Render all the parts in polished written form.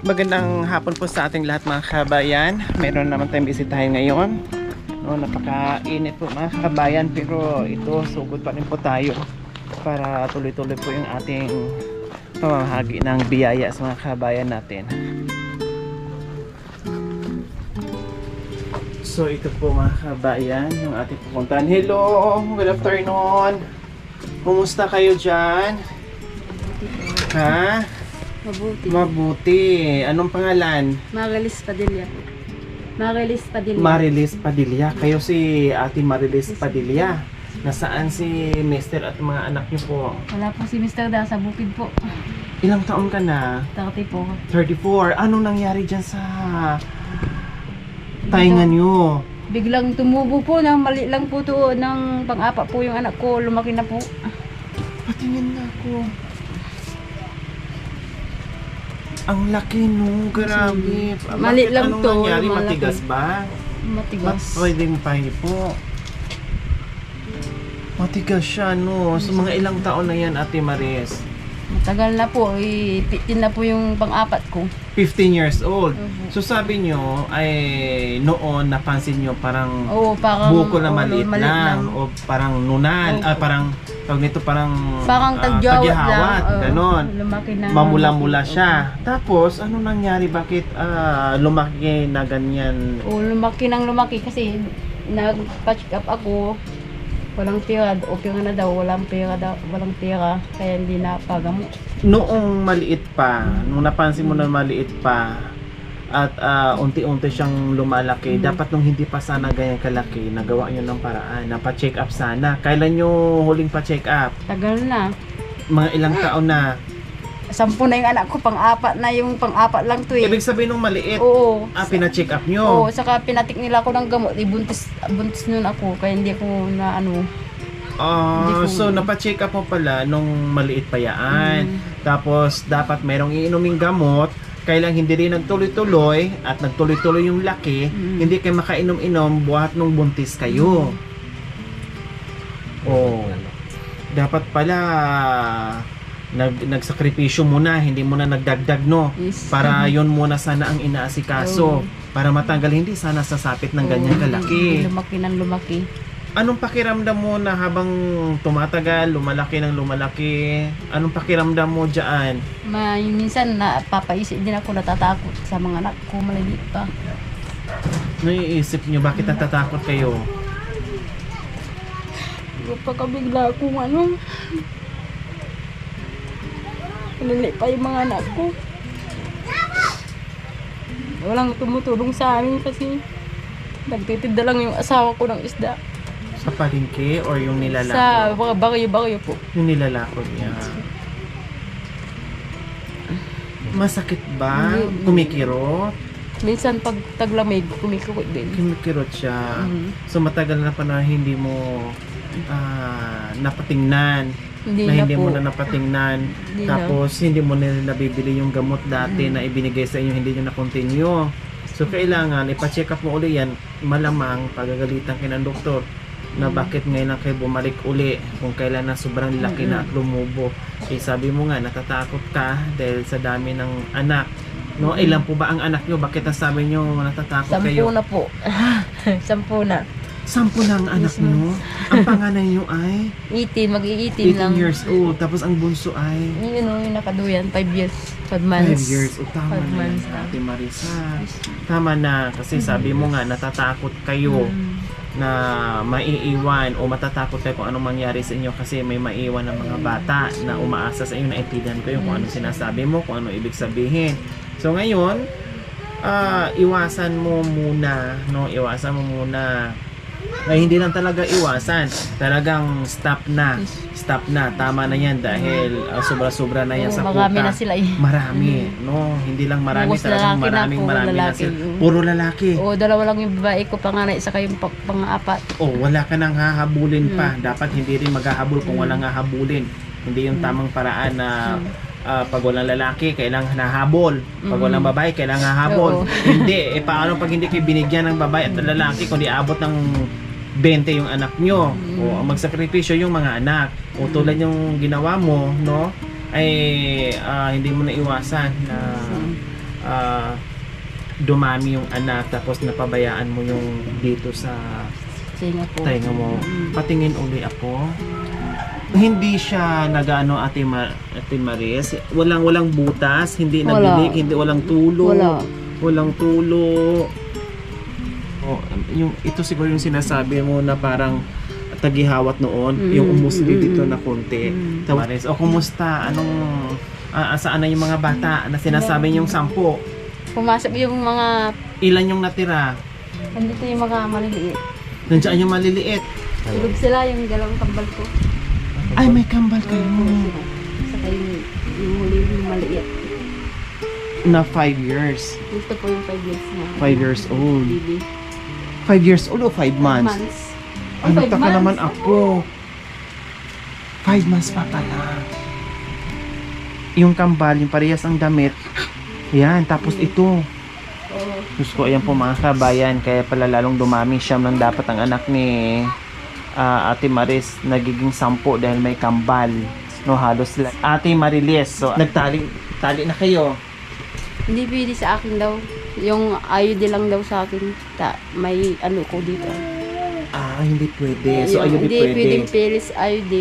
Magandang hapon po sa ating lahat mga kabayan. Meron naman tayong bisitahin ngayon. No, napakainit po mga kabayan, pero ito sugod pa rin po tayo para tuloy-tuloy po yung ating pamamahagi ng biyaya sa mga kabayan natin. So ito po mga kabayan yung ating pupuntahan. Hello! Good afternoon! Kumusta kayo dyan? Ha? Mabuti. Mabuti. Anong pangalan? Marilis Padilla. Marilis Padilla. Marilis Padilla. Kayo si Ate Marilis Padilla. Nasaan si Mister at mga anak niyo po? Wala po si Mr. Da sa bukid po. Ilang taon ka na? 30 po. 34. Anong nangyari dyan sa tainga niyo? Biglang tumubo po ng mali lang po to ng pang-apat po yung anak ko. Lumaki na po. Patingin na ako. Ang laki no, grabe. Mali Bakit? lang Anong to, nangyari? malaki. Matigas ba? Matigas. Pwedeng pahipo. Matigas siya no. So mga ilang taon na yan Ate Maris? Matagal na po. 15 na po yung pang-apat ko. 15 years old. Mhm. So sabi nyo ay noon napansin nyo parang Oo, parang buko na maliit maliit lang o parang nunal, Opo. parang tawag nito parang Tagyawat lang. ganon. Lumaki na. Mamula-mula siya. Tapos ano nangyari, bakit lumaki na ganyan? Oo, lumaki kasi nag-patch up ako. Walang pera, okay na daw, walang pera, kaya hindi na pagamot. Noong maliit pa, nung napansin mo na maliit pa at unti-unti siyang lumalaki, dapat nung hindi pa sana ganyan kalaki, nagawa nyo ng paraan, napa-check up sana. Kailan nyo huling pa-check up? Tagal na. Mga ilang taon na? 10 na yung anak ko, pang-apat na yung pang-apat lang to eh. Ibig sabihin nung maliit, Oo. pina-check up Oo, nyo? saka pinatik nila ako ng gamot, buntis nun ako, kaya hindi ako na ano. Hindi ko- So napa-check up mo pala nung maliit pa yaan. Tapos dapat merong iinuming gamot, kailang hindi rin nagtuloy-tuloy at nagtuloy-tuloy yung laki, hindi kayo makainom-inom buhat nung buntis kayo. Oh. Dapat pala nagsakripisyo muna, hindi muna nagdagdag no. Yes. Para yon muna sana ang inaasikaso. Para matanggal, hindi sana sasapit ng ganyan kalaki. Lumaki ng lumaki. Anong pakiramdam mo na habang tumatagal, lumalaki ng lumalaki? Anong pakiramdam mo dyan? Minsan napapaisip din ako, natatakot sa mga anak ko, maliliit pa. Naiisip nyo, bakit natatakot kayo? Pagkabigla akong ano, maliliit pa yung mga anak ko. Walang tumutulong sa amin kasi nagtitinda lang yung asawa ko ng isda. Sa palengke or yung nilalako? Sa mga bagyo-bagyo po. Yung nilalako niya. Masakit ba? Hindi. Kumikirot? Minsan pag taglamig, kumikukot din. Kumikirot siya. Mhm. So matagal na pa na hindi mo napatingnan. Hindi Na na hindi po. mo na napatingnan. Hindi Tapos hindi mo na nabibili yung gamot dati na ibinigay sa inyo, hindi nyo na continue. So kailangan ipa-check up mo uli yan. Malamang pagagalitan kayo ng doktor na bakit ngayon lang kayo bumalik uli kung kailan na sobrang laki na at lumubo. Eh sabi mo nga natatakot ka dahil sa dami ng anak. No, ilan po ba ang anak nyo? Bakit nasabi nyo natatakot 10 kayo? na po. 10 na. 10 na ang anak Yes, nyo? Ang panganay nyo ay 18, mag-i-18 lang. 18 years old. Tapos ang bunso ay Yun o, yung nakaduyan, 5 years, 5 5 months. years. O tama 5 na yan, months na. Ate Marisa. Tama na. Kasi sabi mo nga, natatakot kayo na maiiwan o matatakot kayo kung anong mangyari sa inyo kasi may maiiwan ng mga bata na umaasa sa inyo. Naintindihan ko yung kung ano sinasabi mo, kung ano ibig sabihin. So ngayon, iwasan mo muna, no? Iwasan mo muna. Ay, hindi lang talaga iwasan. Talagang stop na. Stop na. Tama na yan dahil sobra-sobra na yan Oo, sa puta. marami na sila eh. Marami, no? Hindi lang marami, Bukos talagang lalaki na, puro marami na lalaki. sila. Puro lalaki. O, 2 lang yung babae ko, panganay, saka yung pang-apat. Oh, wala ka nang hahabulin pa. Dapat hindi rin maghahabol kung walang hahabulin. Hindi yung tamang paraan na pag walang lalaki, kailangan hahabol. Pag walang babae, kailangan hahabol. Oo. Hindi, paano pag hindi kayo binigyan ng babae at lalaki, kundi abot ng 20 yung anak nyo o ang magsakripisyo yung mga anak o tulad yung ginawa mo, no, ay hindi mo na iwasan na dumami yung anak tapos napabayaan mo yung dito sa tainga mo. Patingin uli ako. Hindi siya nagaano Ate Maris, walang butas, hindi nabilik, hindi walang tulo. Walang tulo. Oh, yung ito siguro yung sinasabi mo na parang tagihawat noon, yung umusli dito na konti. Maris, o kumusta? Saan na yung mga bata na sinasabi yung 10? Pumasok yung mga, Ilan yung natira? nandito yung mga maliliit. Nandiyan yung maliliit. Tulog sila yung dalawang kambal ko. Ay, may kambal kayo. Saka yung huli yung maliit. Na 5 years. Gusto po yung 5 years na. 5 years old. Baby. 5 years old o 5 months? Months. Ano Oh, 5 taka months. naman ako? 5 months pa pala. Yung kambal, yung parehas ang damit. Yan, tapos ito. Oo. Diyos ko, ayan po mga kabayan. Kaya pala lalong dumami siyam lang dapat ang anak ni Ate Maris. Nagiging 10 dahil may kambal. No, halos sila. Ate Marilis, so tali na kayo. Hindi pwede sa akin daw. Yung IUD lang daw sa akin. May ano ko dito. Hindi pwede. So, ayun hindi pwede. pwedeng Paris IUD.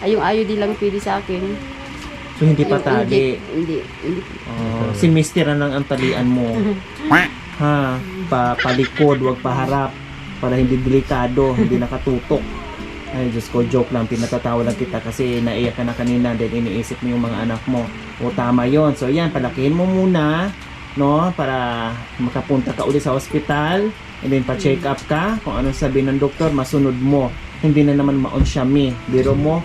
Yung IUD lang pwede sa akin. So, hindi pa Yung tali. Hindi. Si Mister ang talian mo. Ha? Palikod, wag paharap. Para hindi delikado, hindi nakatutok. Ay, Diyos ko, joke lang. Pinatatawa lang kita kasi naiyak ka na kanina dahil iniisip mo yung mga anak mo. O, tama yon. So, yan, palakihin mo muna, no? Para makapunta ka ulit sa ospital. And then, pa-check up ka. Kung anong sabi ng doktor, masunod mo. Hindi na naman ma-onsyami. Biro mo,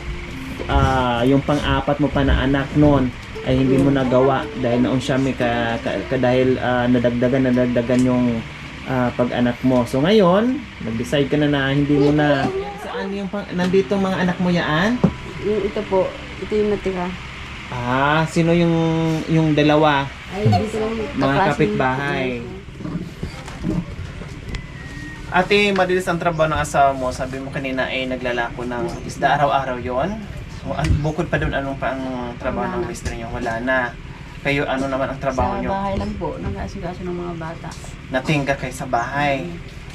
yung pang-apat mo pa na anak noon ay hindi mo nagawa dahil na-onsyami ka dahil nadagdagan yung pag-anak mo. So, ngayon, nag-decide ka na hindi mo na... Saan yung nandito mga anak mo yaan? Ito po. Ito yung natira. Sino yung dalawa? Ay, dito lang. Mga kapitbahay. Ate, madalas ang trabaho ng asawa mo. Sabi mo kanina ay naglalako ng isda araw-araw yon. So, bukod pa doon, anong pa ang trabaho ng mister niyo? Wala na. Kayo, ano naman ang trabaho Sa niyo? bahay lang po. Nag-aasikaso ng mga bata. Natingga kayo sa bahay.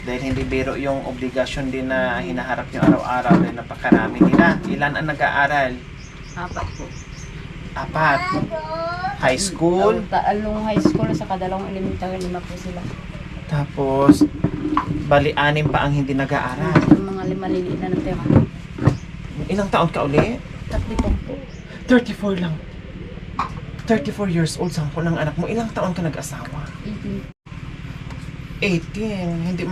Dahil hindi biro yung obligasyon din na hinaharap niyo araw-araw dahil napakarami nila. Ilan ang nag-aaral? 4 po. 4. High school. Talong high school sa kadalawang elementary 5 po sila. Tapos, bali 6 pa ang hindi nag-aaral. Yung mga maliliit na natira. Ilang taon ka uli? 30 po. 34 lang. 34 years old, 10 ng anak mo. Ilang taon ka nag-asawa? 18. 18. Hindi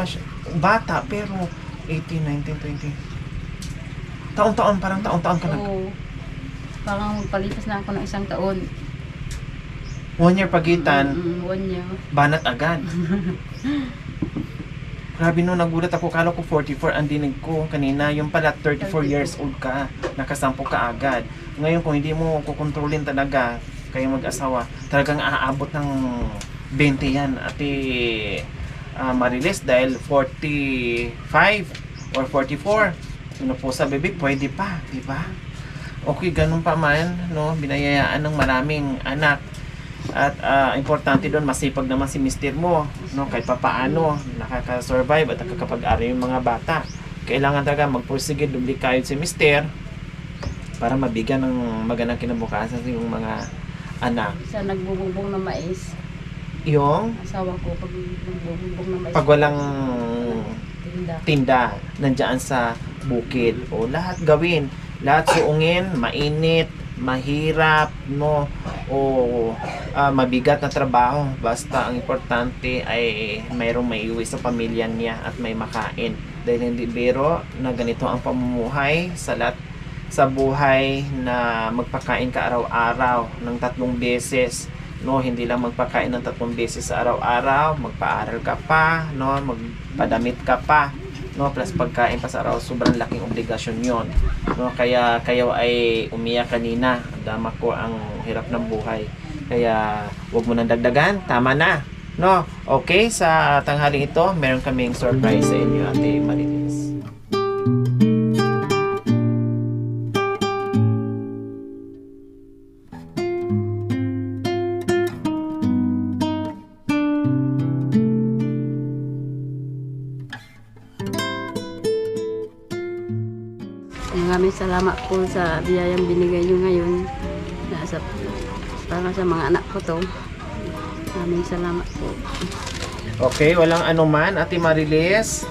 bata, pero 18, 19, 20. Taon-taon, parang taon-taon ka nag... Oo. Parang palipas na ako ng 1 taon. 1 year pagitan, 1 year. banat agad. Grabe no, nagulat ako. Kala ko 44 ang dinig ko kanina. Yung pala 34 years old ka. Nakasampo ka agad. Ngayon kung hindi mo kukontrolin talaga kayo mag-asawa, talagang aabot ng 20 yan. Ate Marilis, dahil 45 or 44. Ano po sa bebe, pwede pa, di ba? Okay, ganun pa man, no? Binayayaan ng maraming anak. At importante doon, masipag naman si mister mo, no? Kahit papaano, nakaka-survive at nakakapag-aral yung mga bata. Kailangan talaga magpursige, dublikayod si mister para mabigyan ng magandang kinabukasan yung mga anak. Sa nagbububong ng mais. Yung Asawa ko pag nagbububong ng mais. pag walang Tinda. tinda, nandiyan sa bukid. O lahat gawin. Lahat suungin, mainit, mahirap, no? O mabigat na trabaho. Basta ang importante ay mayroong maiuwi sa pamilya niya at may makain. Dahil hindi biro na ganito ang pamumuhay sa buhay na magpakain ka araw-araw ng 3 beses. No, hindi lang magpakain ng 3 beses sa araw-araw, magpaaral ka pa, no, magpadamit ka pa, no, plus pagkain pa sa araw, sobrang laking obligasyon 'yon. No, kaya kayo ay umiyak kanina, dama ko ang hirap ng buhay. Kaya wag mo nang dagdagan, tama na. No, okay, sa tanghaling ito, meron kaming surprise sa inyo, Ate Marilis. maraming salamat po sa biyayang binigay nyo ngayon para sa mga anak ko to. Maraming salamat po. Okay, walang anuman, Ate Marilis.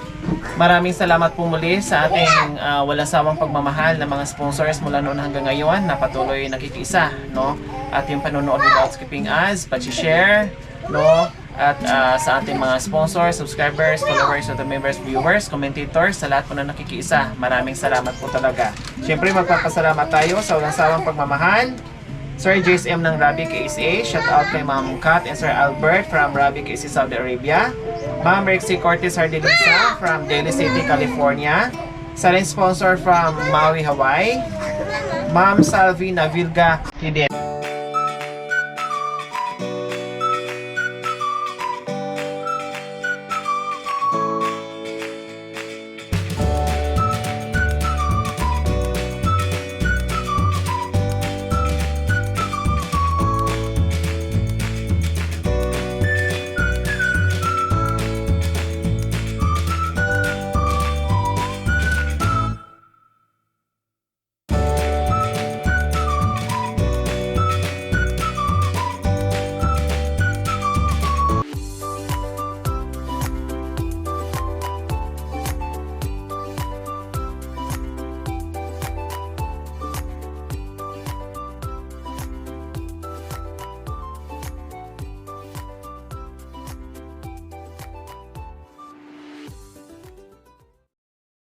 Maraming salamat po muli sa ating walang sawang pagmamahal na mga sponsors mula noon hanggang ngayon na patuloy nakikiisa, no? At yung panonood without skipping ads, pag-share, no? At sa ating mga sponsors, subscribers, followers, other members, viewers, commentators, sa lahat po na nakikiisa, maraming salamat po talaga. Siyempre magpapasalamat tayo sa walang sawang pagmamahal. Sir JSM ng Rabi KSA, shout out kay Ma'am Kat and Sir Albert from Rabi KSA, Saudi Arabia. Ma'am Rexy Cortez Hardelisa from Daly City, California. Sa rin sponsor from Maui, Hawaii. Ma'am Salvi Navilga Hidden.